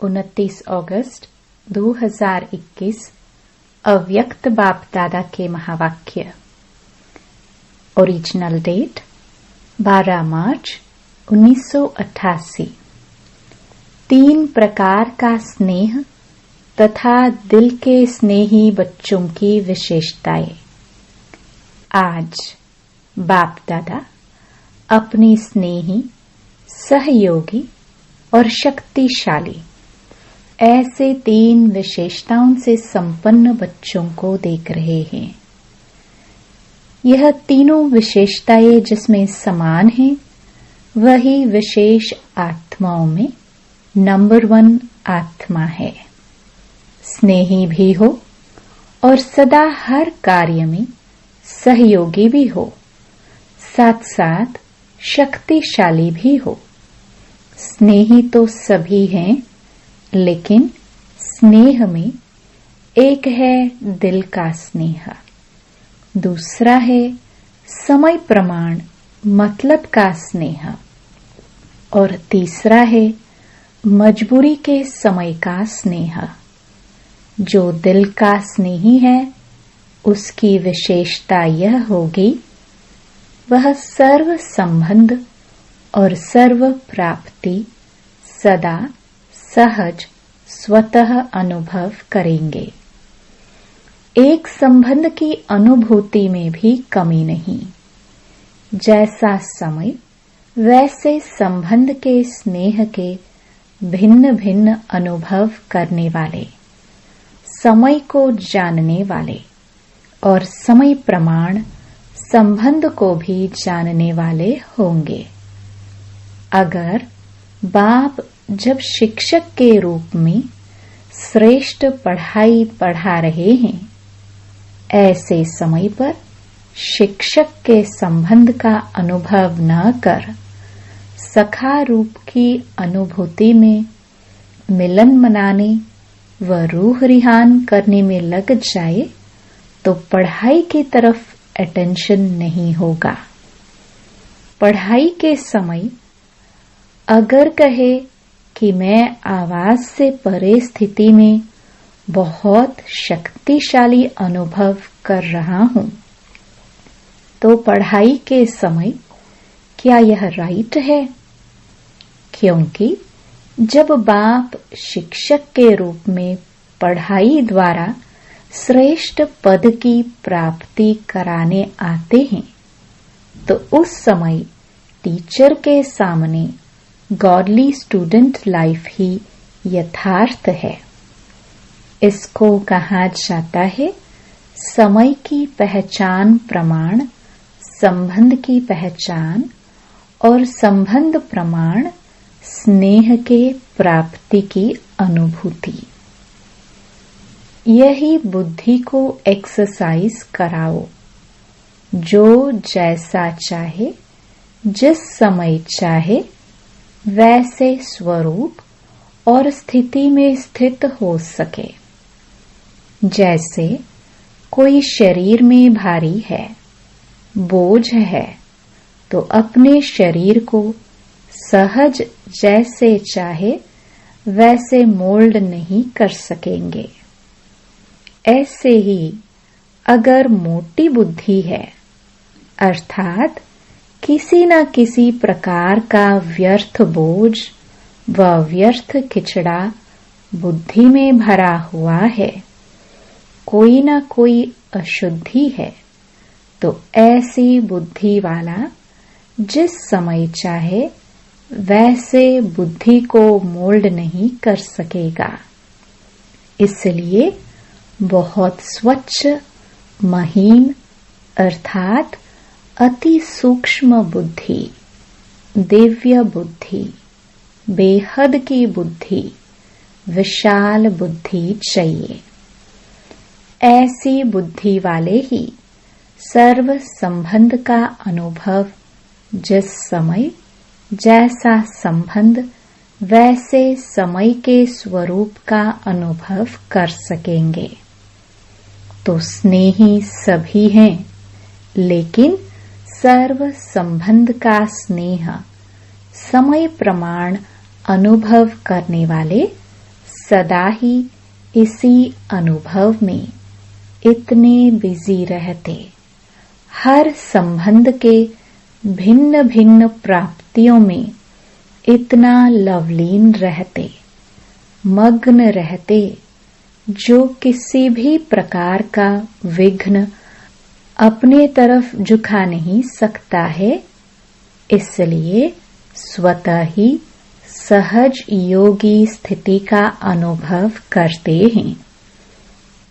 29 अगस्त 2021 अव्यक्त बाप दादा के महावाक्य। ओरिजिनल डेट 12 मार्च 1988। 3 प्रकार का स्नेह तथा दिल के स्नेही बच्चों की विशेषताएं। आज बाप दादा अपनी स्नेही, सहयोगी और शक्तिशाली ऐसे 3 विशेषताओं से संपन्न बच्चों को देख रहे हैं। यह तीनों विशेषताएं जिसमें समान हैं, वही विशेष आत्माओं में नंबर 1 आत्मा है। स्नेही भी हो और सदा हर कार्य में सहयोगी भी हो, साथ साथ शक्तिशाली भी हो। स्नेही तो सभी हैं, लेकिन स्नेह में एक है दिल का स्नेह, दूसरा है समय प्रमाण मतलब का स्नेह और तीसरा है मजबूरी के समय का स्नेह। जो दिल का स्नेही है, उसकी विशेषता यह होगी, वह सर्व संबंध और सर्व प्राप्ति सदा सहज स्वतः अनुभव करेंगे। एक संबंध की अनुभूति में भी कमी नहीं। जैसा समय वैसे संबंध के स्नेह के भिन्न भिन्न अनुभव करने वाले, समय को जानने वाले और समय प्रमाण संबंध को भी जानने वाले होंगे। अगर बाप जब शिक्षक के रूप में श्रेष्ठ पढ़ाई पढ़ा रहे हैं, ऐसे समय पर शिक्षक के संबंध का अनुभव न कर सखा रूप की अनुभूति में मिलन मनाने व रूह रिहान करने में लग जाए, तो पढ़ाई की तरफ अटेंशन नहीं होगा। पढ़ाई के समय अगर कहे कि मैं आवाज से परे स्थिति में बहुत शक्तिशाली अनुभव कर रहा हूं, तो पढ़ाई के समय क्या यह राइट है? क्योंकि जब बाप शिक्षक के रूप में पढ़ाई द्वारा श्रेष्ठ पद की प्राप्ति कराने आते हैं, तो उस समय टीचर के सामने गॉडली स्टूडेंट लाइफ ही यथार्थ है। इसको कहा जाता है समय की पहचान प्रमाण, संबंध की पहचान और संबंध प्रमाण स्नेह के प्राप्ति की अनुभूति। यही बुद्धि को एक्सरसाइज कराओ। जो जैसा चाहे, जिस समय चाहे, वैसे स्वरूप और स्थिति में स्थित हो सके। जैसे कोई शरीर में भारी है, बोझ है, तो अपने शरीर को सहज जैसे चाहे वैसे मोल्ड नहीं कर सकेंगे। ऐसे ही अगर मोटी बुद्धि है, अर्थात किसी न किसी प्रकार का व्यर्थ बोझ व व्यर्थ खिचड़ा बुद्धि में भरा हुआ है, कोई न कोई अशुद्धि है, तो ऐसी बुद्धि वाला जिस समय चाहे वैसे बुद्धि को मोल्ड नहीं कर सकेगा। इसलिए बहुत स्वच्छ, महीन अर्थात अति सूक्ष्म बुद्धि, दिव्य बुद्धि, बेहद की बुद्धि, विशाल बुद्धि चाहिए। ऐसी बुद्धि वाले ही सर्व संबंध का अनुभव जिस समय जैसा संबंध वैसे समय के स्वरूप का अनुभव कर सकेंगे। तो स्नेही सभी हैं, लेकिन सर्व संबंध का स्नेह समय प्रमाण अनुभव करने वाले सदा ही इसी अनुभव में इतने बिजी रहते, हर संबंध के भिन्न भिन्न प्राप्तियों में इतना लवलीन रहते, मग्न रहते, जो किसी भी प्रकार का विघ्न अपने तरफ झुका नहीं सकता है। इसलिए स्वतः ही सहज योगी स्थिति का अनुभव करते हैं।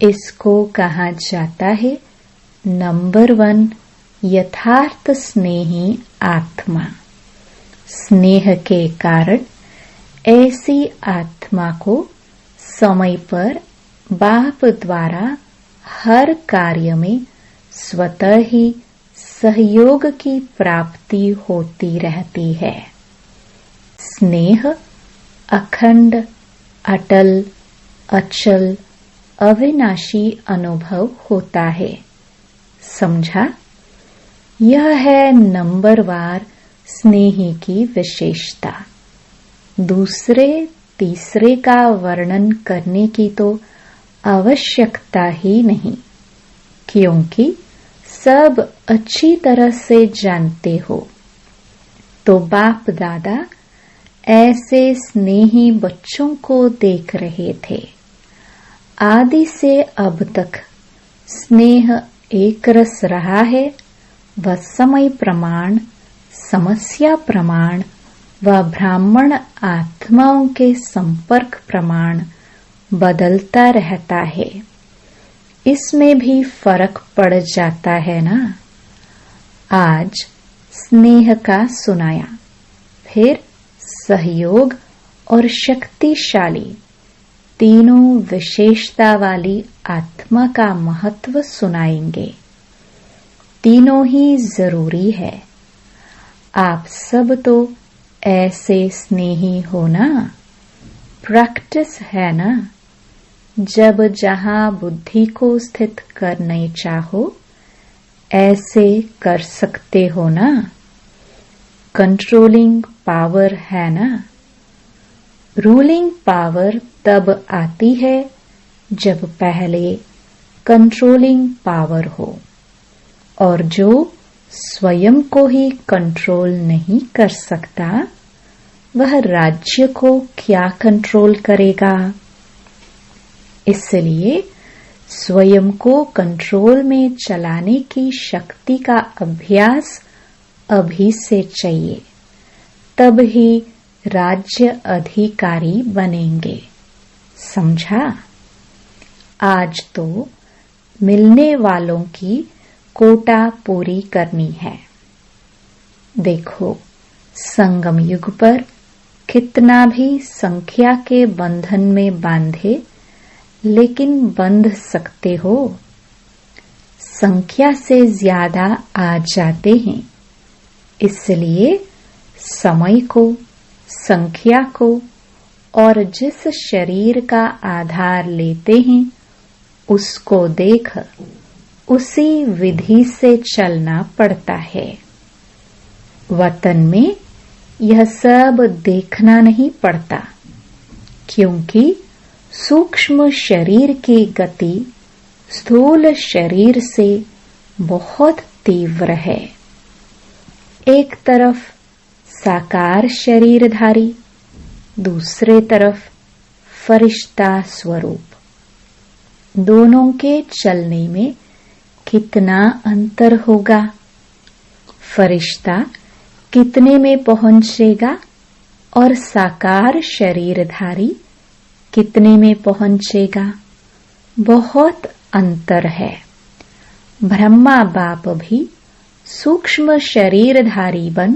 इसको कहा जाता है नंबर 1 यथार्थ स्नेही आत्मा। स्नेह के कारण ऐसी आत्मा को समय पर बाप द्वारा हर कार्य में स्वतः ही सहयोग की प्राप्ति होती रहती है। स्नेह अखंड, अटल, अचल, अविनाशी अनुभव होता है। समझा? यह है नंबरवार स्नेही की विशेषता। दूसरे तीसरे का वर्णन करने की तो आवश्यकता ही नहीं, क्योंकि सब अच्छी तरह से जानते हो। तो बाप दादा ऐसे स्नेही बच्चों को देख रहे थे। आदि से अब तक स्नेह एक रस रहा है। वह समय प्रमाण, समस्या प्रमाण व ब्राह्मण आत्माओं के संपर्क प्रमाण बदलता रहता है। इसमें भी फर्क पड़ जाता है ना। आज स्नेह का सुनाया, फिर सहयोग और शक्तिशाली तीनों विशेषता वाली आत्मा का महत्व सुनाएंगे। तीनों ही जरूरी है। आप सब तो ऐसे स्नेही हो ना। प्रैक्टिस है ना। जब जहां बुद्धि को स्थित करने चाहो ऐसे कर सकते हो ना। कंट्रोलिंग पावर है ना। रूलिंग पावर तब आती है जब पहले कंट्रोलिंग पावर हो, और जो स्वयं को ही कंट्रोल नहीं कर सकता वह राज्य को क्या कंट्रोल करेगा। इसलिए स्वयं को कंट्रोल में चलाने की शक्ति का अभ्यास अभी से चाहिए, तब ही राज्य अधिकारी बनेंगे। समझा? आज तो मिलने वालों की कोटा पूरी करनी है। देखो, संगम युग पर कितना भी संख्या के बंधन में बांधे, लेकिन बंध सकते हो। संख्या से ज्यादा आ जाते हैं। इसलिए समय को, संख्या को और जिस शरीर का आधार लेते हैं उसको देख उसी विधि से चलना पड़ता है। वतन में यह सब देखना नहीं पड़ता, क्योंकि सूक्ष्म शरीर की गति स्थूल शरीर से बहुत तीव्र है। एक तरफ साकार शरीरधारी, दूसरे तरफ फरिश्ता स्वरूप। दोनों के चलने में कितना अंतर होगा। फरिश्ता कितने में पहुंचेगा और साकार शरीरधारी कितने में पहुंचेगा। बहुत अंतर है। ब्रह्मा बाप भी सूक्ष्म शरीरधारी बन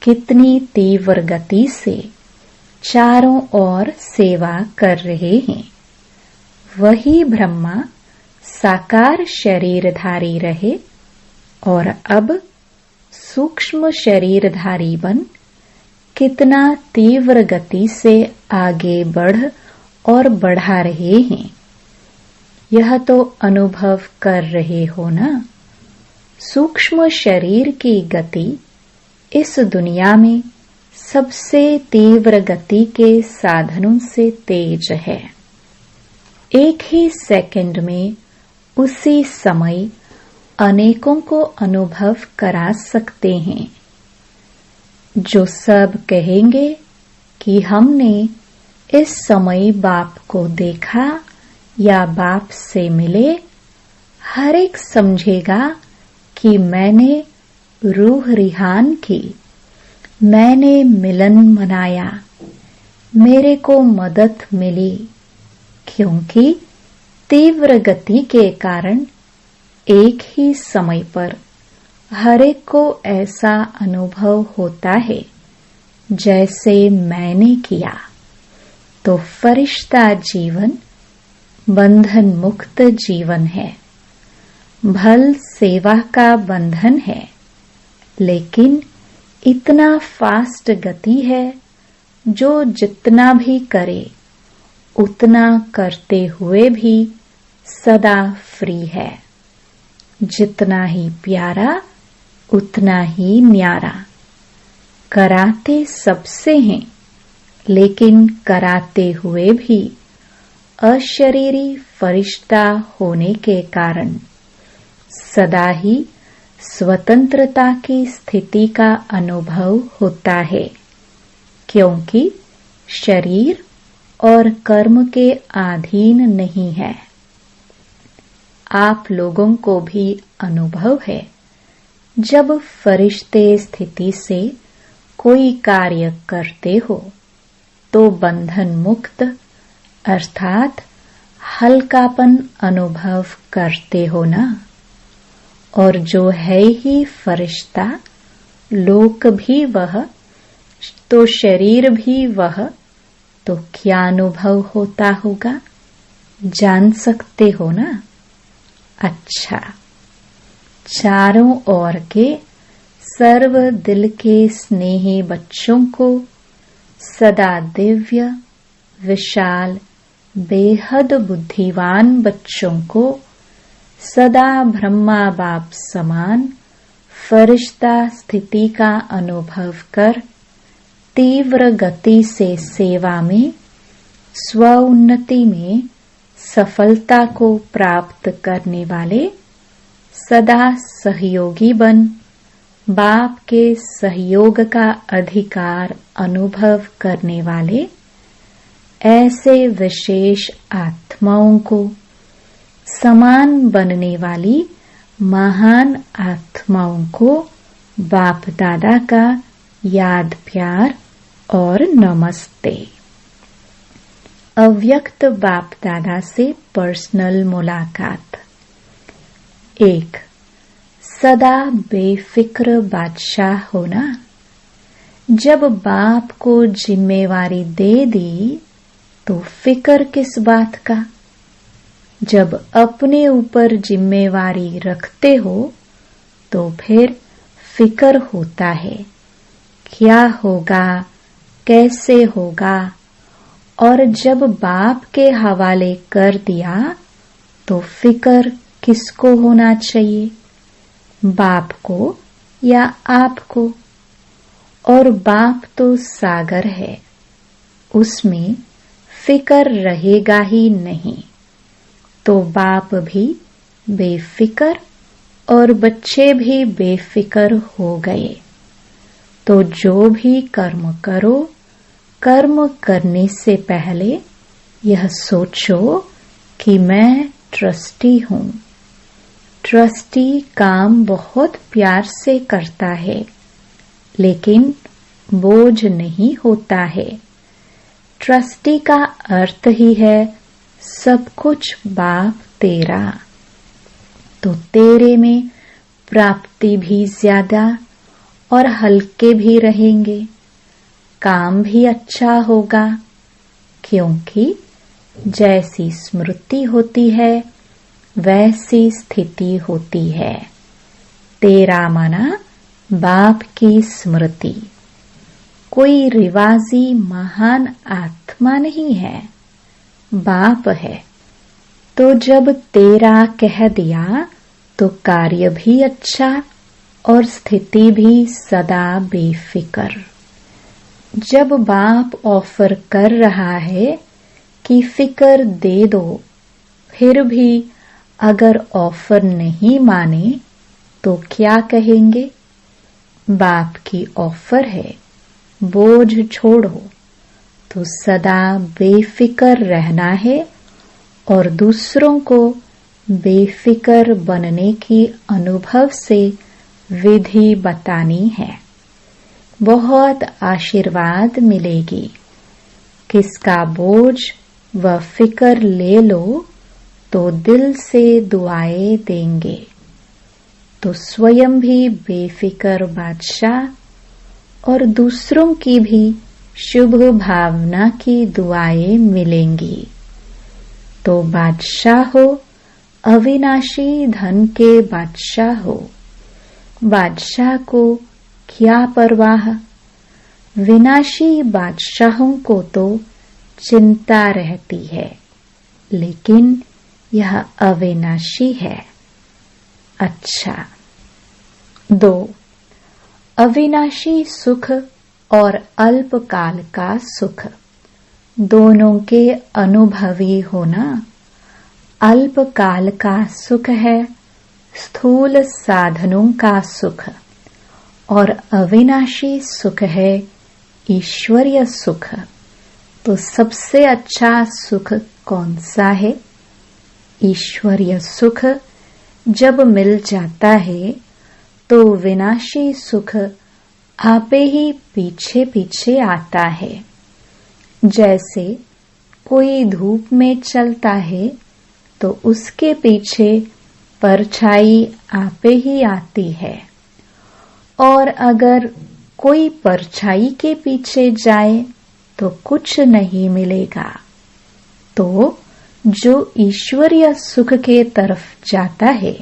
कितनी तीव्र गति से चारों ओर सेवा कर रहे हैं। वही ब्रह्मा साकार शरीरधारी रहे और अब सूक्ष्म शरीरधारी बन कितना तीव्र गति से आगे बढ़ और बढ़ा रहे हैं। यह तो अनुभव कर रहे हो ना। सूक्ष्म शरीर की गति इस दुनिया में सबसे तीव्र गति के साधनों से तेज है। एक ही सेकंड में उसी समय अनेकों को अनुभव करा सकते हैं। जो सब कहेंगे कि हमने इस समय बाप को देखा या बाप से मिले, हर एक समझेगा कि मैंने रूह रिहान की, मैंने मिलन मनाया, मेरे को मदद मिली, क्योंकि तीव्र गति के कारण एक ही समय पर हर एक को ऐसा अनुभव होता है जैसे मैंने किया। तो फरिश्ता जीवन बंधन मुक्त जीवन है। भल सेवा का बंधन है, लेकिन इतना फास्ट गति है जो जितना भी करे उतना करते हुए भी सदा फ्री है। जितना ही प्यारा उतना ही न्यारा। कराते सबसे हैं, लेकिन कराते हुए भी अशरीरी फरिश्ता होने के कारण सदा ही स्वतंत्रता की स्थिति का अनुभव होता है, क्योंकि शरीर और कर्म के अधीन नहीं है। आप लोगों को भी अनुभव है, जब फरिश्ते स्थिति से कोई कार्य करते हो तो बंधन मुक्त अर्थात हल्कापन अनुभव करते हो ना। और जो है ही फरिश्ता, लोक भी वह, तो शरीर भी वह, तो क्या अनुभव होता होगा, जान सकते हो ना। अच्छा, चारों ओर के सर्व दिल के स्नेही बच्चों को, सदा दिव्य विशाल बेहद बुद्धिवान बच्चों को, सदा ब्रह्मा बाप समान फरिश्ता स्थिति का अनुभव कर तीव्र गति से सेवा में, स्व उन्नति में सफलता को प्राप्त करने वाले, सदा सहयोगी बन बाप के सहयोग का अधिकार अनुभव करने वाले ऐसे विशेष आत्माओं को, समान बनने वाली महान आत्माओं को बाप दादा का याद प्यार और नमस्ते। अव्यक्त बाप दादा से पर्सनल मुलाकात। 1. सदा बेफिक्र बादशाह होना। जब बाप को जिम्मेवारी दे दी तो फिक्र किस बात का। जब अपने ऊपर जिम्मेवारी रखते हो तो फिर फिक्र होता है, क्या होगा, कैसे होगा। और जब बाप के हवाले कर दिया तो फिक्र किसको होना चाहिए, बाप को या आपको। और बाप तो सागर है, उसमें फिक्र रहेगा ही नहीं। तो बाप भी बेफिक्र और बच्चे भी बेफिक्र हो गए। तो जो भी कर्म करो, कर्म करने से पहले यह सोचो कि मैं ट्रस्टी हूँ। ट्रस्टी काम बहुत प्यार से करता है, लेकिन बोझ नहीं होता है। ट्रस्टी का अर्थ ही है सब कुछ बाप तेरा। तो तेरे में प्राप्ति भी ज्यादा और हल्के भी रहेंगे, काम भी अच्छा होगा, क्योंकि जैसी स्मृति होती है वैसी स्थिति होती है। तेरा माना बाप की स्मृति। कोई रिवाजी महान आत्मा नहीं है, बाप है। तो जब तेरा कह दिया तो कार्य भी अच्छा और स्थिति भी सदा बेफिक्र। जब बाप ऑफर कर रहा है कि फिक्र दे दो, फिर भी अगर ऑफर नहीं माने तो क्या कहेंगे? बाप की ऑफर है, बोझ छोड़ो, तो सदा बेफिक्र रहना है और दूसरों को बेफिक्र बनने की अनुभव से विधि बतानी है। बहुत आशीर्वाद मिलेगी। किसका बोझ व फिक्र ले लो तो दिल से दुआएं देंगे, तो स्वयं भी बेफिक्र बादशाह और दूसरों की भी शुभ भावना की दुआएं मिलेंगी। तो बादशाह हो, अविनाशी धन के बादशाह हो। बादशाह को क्या परवाह, विनाशी बादशाहों को तो चिंता रहती है, लेकिन यह अविनाशी है। अच्छा। 2. अविनाशी सुख और अल्पकाल का सुख, दोनों के अनुभवी होना। अल्पकाल का सुख है स्थूल साधनों का सुख, और अविनाशी सुख है ईश्वरीय सुख। तो सबसे अच्छा सुख कौन सा है? ईश्वरीय सुख जब मिल जाता है तो विनाशी सुख आपे ही पीछे पीछे आता है। जैसे कोई धूप में चलता है तो उसके पीछे परछाई आपे ही आती है, और अगर कोई परछाई के पीछे जाए तो कुछ नहीं मिलेगा। तो जो ईश्वरीय सुख के तरफ जाता है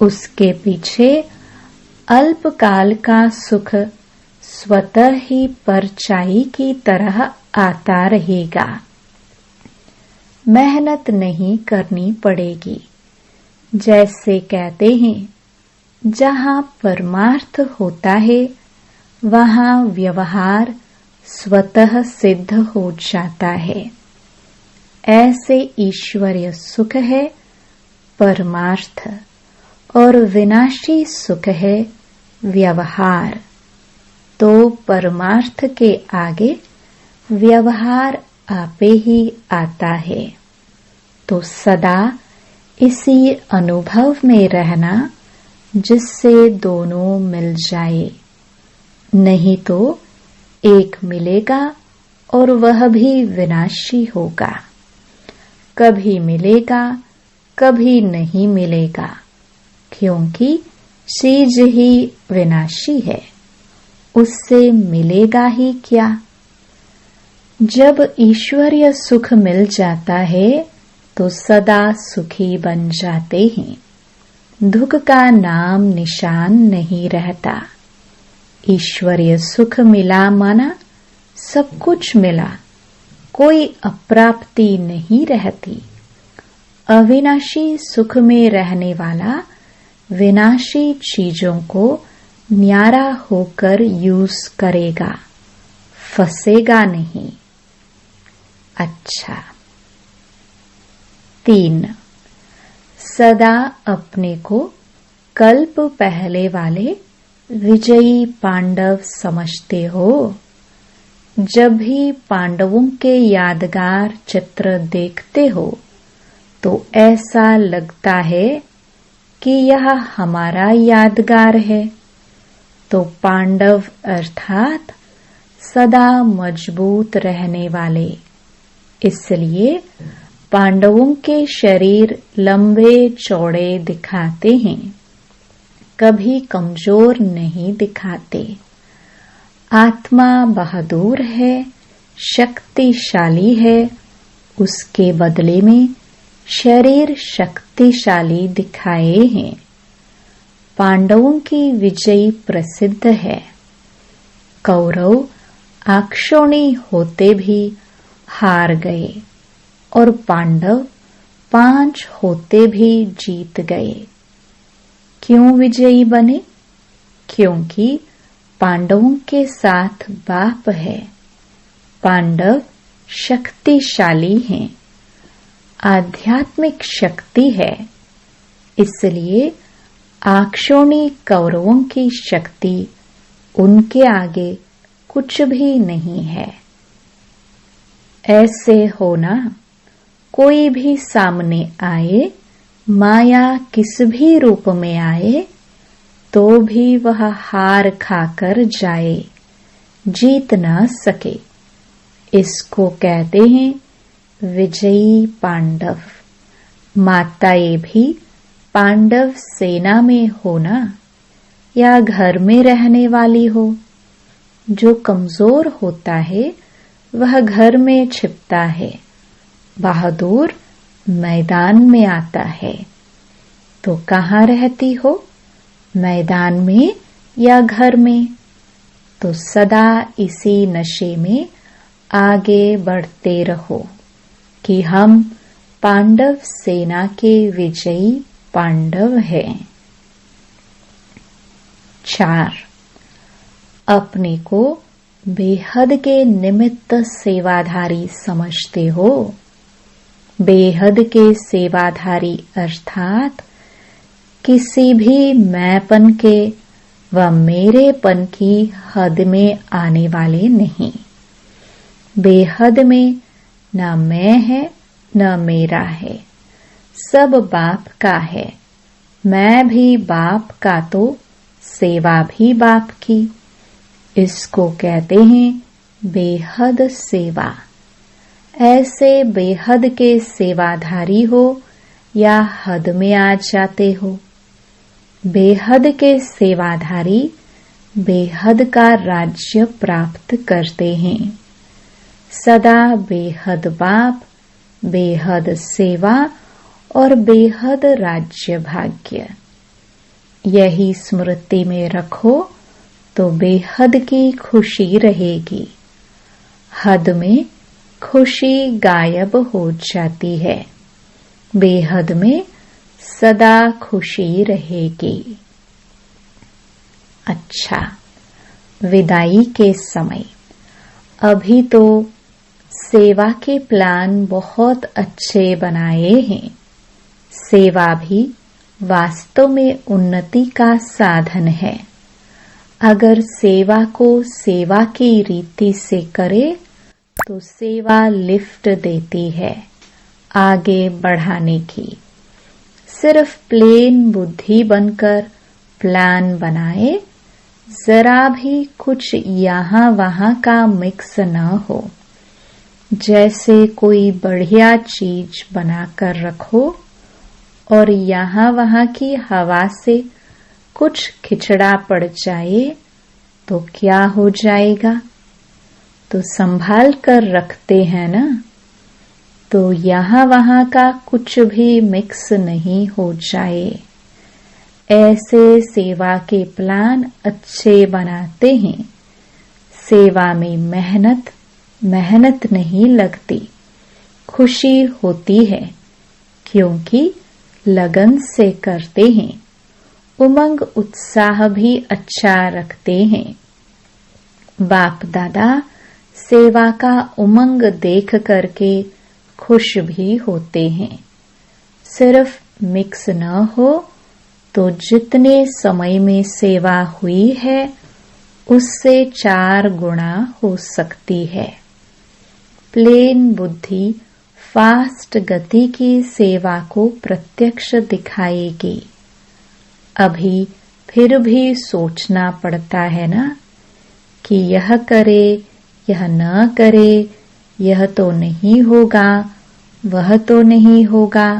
उसके पीछे अल्पकाल का सुख स्वतः ही परछाई की तरह आता रहेगा। मेहनत नहीं करनी पड़ेगी। जैसे कहते हैं, जहाँ परमार्थ होता है वहाँ व्यवहार स्वतः सिद्ध हो जाता है। ऐसे ईश्वरीय सुख है परमार्थ, और विनाशी सुख है व्यवहार। तो परमार्थ के आगे व्यवहार आपे ही आता है। तो सदा इसी अनुभव में रहना जिससे दोनों मिल जाए, नहीं तो एक मिलेगा और वह भी विनाशी होगा। कभी मिलेगा, कभी नहीं मिलेगा, क्योंकि चीज ही विनाशी है, उससे मिलेगा ही क्या। जब ईश्वरीय सुख मिल जाता है तो सदा सुखी बन जाते हैं। दुख का नाम निशान नहीं रहता। ईश्वरीय सुख मिला माना सब कुछ मिला, कोई अप्राप्ति नहीं रहती। अविनाशी सुख में रहने वाला विनाशी चीजों को न्यारा होकर यूज करेगा, फंसेगा नहीं। अच्छा। 3. सदा अपने को कल्प पहले वाले विजयी पांडव समझते हो। जब भी पांडवों के यादगार चित्र देखते हो तो ऐसा लगता है कि यह हमारा यादगार है। तो पांडव अर्थात सदा मजबूत रहने वाले, इसलिए पांडवों के शरीर लंबे चौड़े दिखाते हैं, कभी कमजोर नहीं दिखाते। आत्मा बहादुर है, शक्तिशाली है, उसके बदले में शरीर शक्तिशाली दिखाए हैं। पांडवों की विजय प्रसिद्ध है। कौरव आक्षोणी होते भी हार गए और पांडव 5 होते भी जीत गए। क्यों विजयी बने? क्योंकि पांडवों के साथ बाप है। पांडव शक्तिशाली हैं, आध्यात्मिक शक्ति है, इसलिए आक्षोणी कौरवों की शक्ति उनके आगे कुछ भी नहीं है। ऐसे होना, कोई भी सामने आए, माया किस भी रूप में आए, तो भी वह हार खाकर जाए, जीत न सके। इसको कहते हैं विजयी पांडव। माताएं भी पांडव सेना में हो ना, या घर में रहने वाली हो। जो कमजोर होता है वह घर में छिपता है, बहादुर मैदान में आता है। तो कहाँ रहती हो, मैदान में या घर में? तो सदा इसी नशे में आगे बढ़ते रहो कि हम पांडव सेना के विजयी पांडव हैं। 4. अपने को बेहद के निमित्त सेवाधारी समझते हो। बेहद के सेवाधारी अर्थात किसी भी मैंपन के व मेरेपन की हद में आने वाले नहीं। बेहद में न मैं है न मेरा है, सब बाप का है। मैं भी बाप का तो सेवा भी बाप की। इसको कहते हैं बेहद सेवा। ऐसे बेहद के सेवाधारी हो या हद में आ जाते हो। बेहद के सेवाधारी बेहद का राज्य प्राप्त करते हैं। सदा बेहद बाप, बेहद सेवा और बेहद राज्य भाग्य। यही स्मृति में रखो तो बेहद की खुशी रहेगी। हद में खुशी गायब हो जाती है, बेहद में सदा खुशी रहेगी। अच्छा, विदाई के समय अभी तो सेवा के प्लान बहुत अच्छे बनाए हैं। सेवा भी वास्तव में उन्नति का साधन है। अगर सेवा को सेवा की रीति से करे तो सेवा लिफ्ट देती है आगे बढ़ाने की। सिर्फ प्लेन बुद्धि बनकर प्लान बनाए, जरा भी कुछ यहाँ वहाँ का मिक्स न हो। जैसे कोई बढ़िया चीज बनाकर रखो और यहाँ वहाँ की हवा से कुछ खिचड़ा पड़ जाए तो क्या हो जाएगा? तो संभाल कर रखते हैं ना, तो यहाँ वहाँ का कुछ भी मिक्स नहीं हो जाए। ऐसे सेवा के प्लान अच्छे बनाते हैं। सेवा में मेहनत नहीं लगती, खुशी होती है क्योंकि लगन से करते हैं। उमंग उत्साह भी अच्छा रखते हैं। बाप दादा सेवा का उमंग देख करके खुश भी होते हैं। सिर्फ मिक्स न हो तो जितने समय में सेवा हुई है उससे 4 गुना हो सकती है। प्लेन बुद्धि फास्ट गति की सेवा को प्रत्यक्ष दिखाएगी। अभी फिर भी सोचना पड़ता है ना कि यह करे, यह न करे, यह तो नहीं होगा, वह तो नहीं होगा।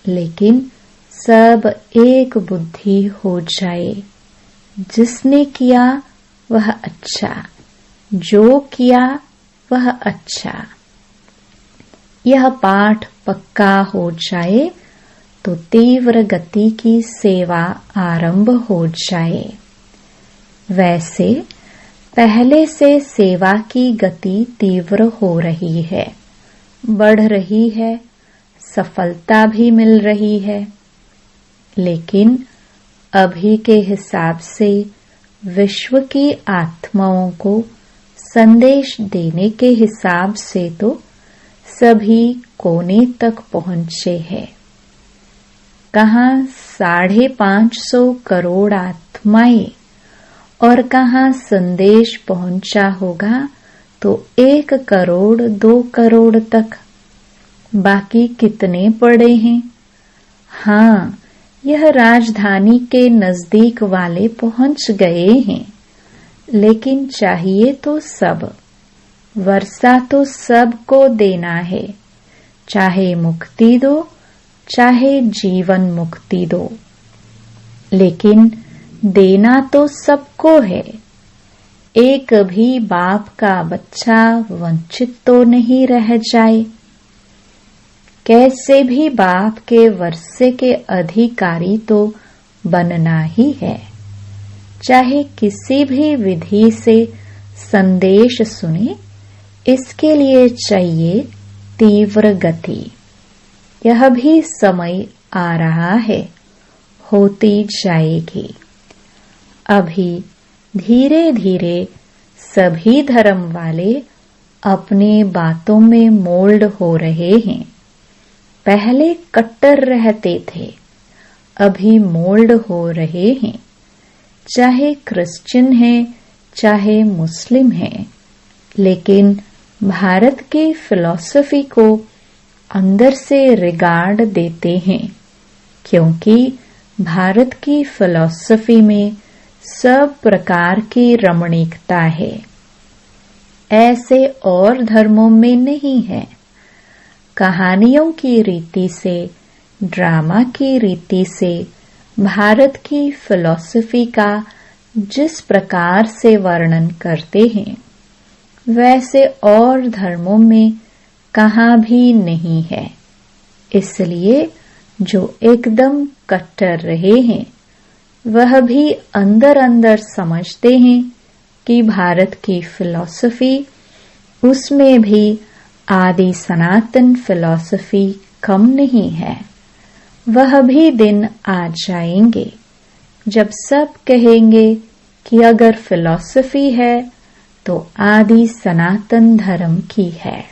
लेकिन सब एक बुद्धि हो जाए। जिसने किया वह अच्छा, जो किया वह अच्छा। यह पाठ पक्का हो जाए तो तीव्र गति की सेवा आरंभ हो जाए। वैसे पहले से सेवा की गति तीव्र हो रही है, बढ़ रही है, सफलता भी मिल रही है। लेकिन अभी के हिसाब से विश्व की आत्माओं को संदेश देने के हिसाब से तो सभी कोने तक पहुंचे हैं। कहाँ 550 करोड़ आत्माएं और कहाँ संदेश पहुंचा होगा तो 1 करोड़ 2 करोड़ तक। बाकी कितने पड़े हैं? हाँ, यह राजधानी के नजदीक वाले पहुंच गए हैं, लेकिन चाहिए तो सब। वर्षा तो सबको देना है, चाहे मुक्ति दो चाहे जीवन मुक्ति दो, लेकिन देना तो सबको है। एक भी बाप का बच्चा वंचित तो नहीं रह जाए। कैसे भी बाप के वर्षे के अधिकारी तो बनना ही है। चाहे किसी भी विधि से संदेश सुने, इसके लिए चाहिए तीव्र गति। यह भी समय आ रहा है, होती जाएगी। अभी धीरे धीरे सभी धर्म वाले अपने बातों में मोल्ड हो रहे हैं। पहले कट्टर रहते थे, अभी मोल्ड हो रहे हैं। चाहे क्रिश्चियन है चाहे मुस्लिम है, लेकिन भारत की फिलॉसफी को अंदर से रिगार्ड देते हैं, क्योंकि भारत की फिलॉसफी में सब प्रकार की रमणीकता है। ऐसे और धर्मों में नहीं है। कहानियों की रीति से, ड्रामा की रीति से भारत की फिलॉसफी का जिस प्रकार से वर्णन करते हैं, वैसे और धर्मों में कहाँ भी नहीं है। इसलिए जो एकदम कट्टर रहे हैं, वह भी अंदर अंदर समझते हैं कि भारत की फिलॉसफी, उसमें भी आदि सनातन फिलॉसफी कम नहीं है। वह भी दिन आ जाएंगे जब सब कहेंगे कि अगर फिलॉसफी है तो आदि सनातन धर्म की है।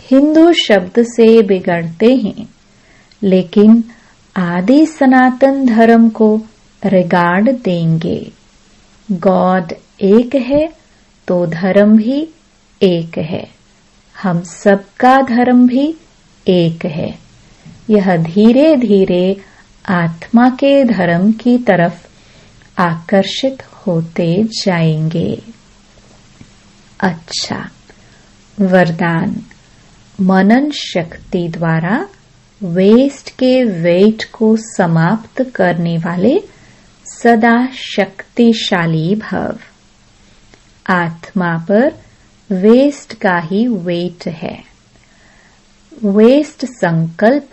हिंदू शब्द से बिगड़ते हैं, लेकिन आदि सनातन धर्म को रिगार्ड देंगे। गॉड एक है तो धर्म भी एक है। हम सबका धर्म भी एक है। यह धीरे धीरे आत्मा के धर्म की तरफ आकर्षित होते जाएंगे। अच्छा, वरदान। मनन शक्ति द्वारा वेस्ट के वेट को समाप्त करने वाले सदा शक्तिशाली भव। आत्मा पर वेस्ट का ही वेट है। वेस्ट संकल्प,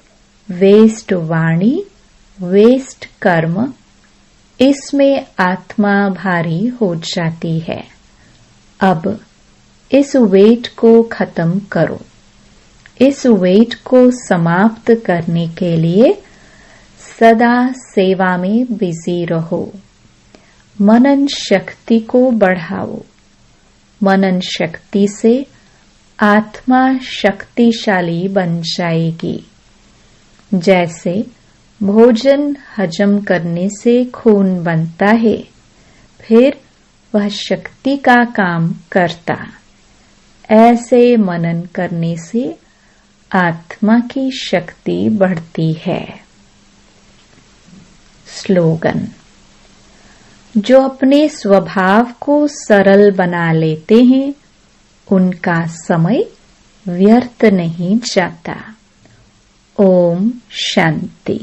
वेस्ट वाणी, वेस्ट कर्म, इसमें आत्मा भारी हो जाती है। अब इस वेट को खत्म करो। इस वेट को समाप्त करने के लिए सदा सेवा में बिजी रहो। मनन शक्ति को बढ़ाओ। मनन शक्ति से आत्मा शक्तिशाली बन जाएगी। जैसे भोजन हजम करने से खून बनता है, फिर वह शक्ति का काम करता। ऐसे मनन करने से आत्मा की शक्ति बढ़ती है। स्लोगन। जो अपने स्वभाव को सरल बना लेते हैं, उनका समय व्यर्थ नहीं जाता। ओम शांति।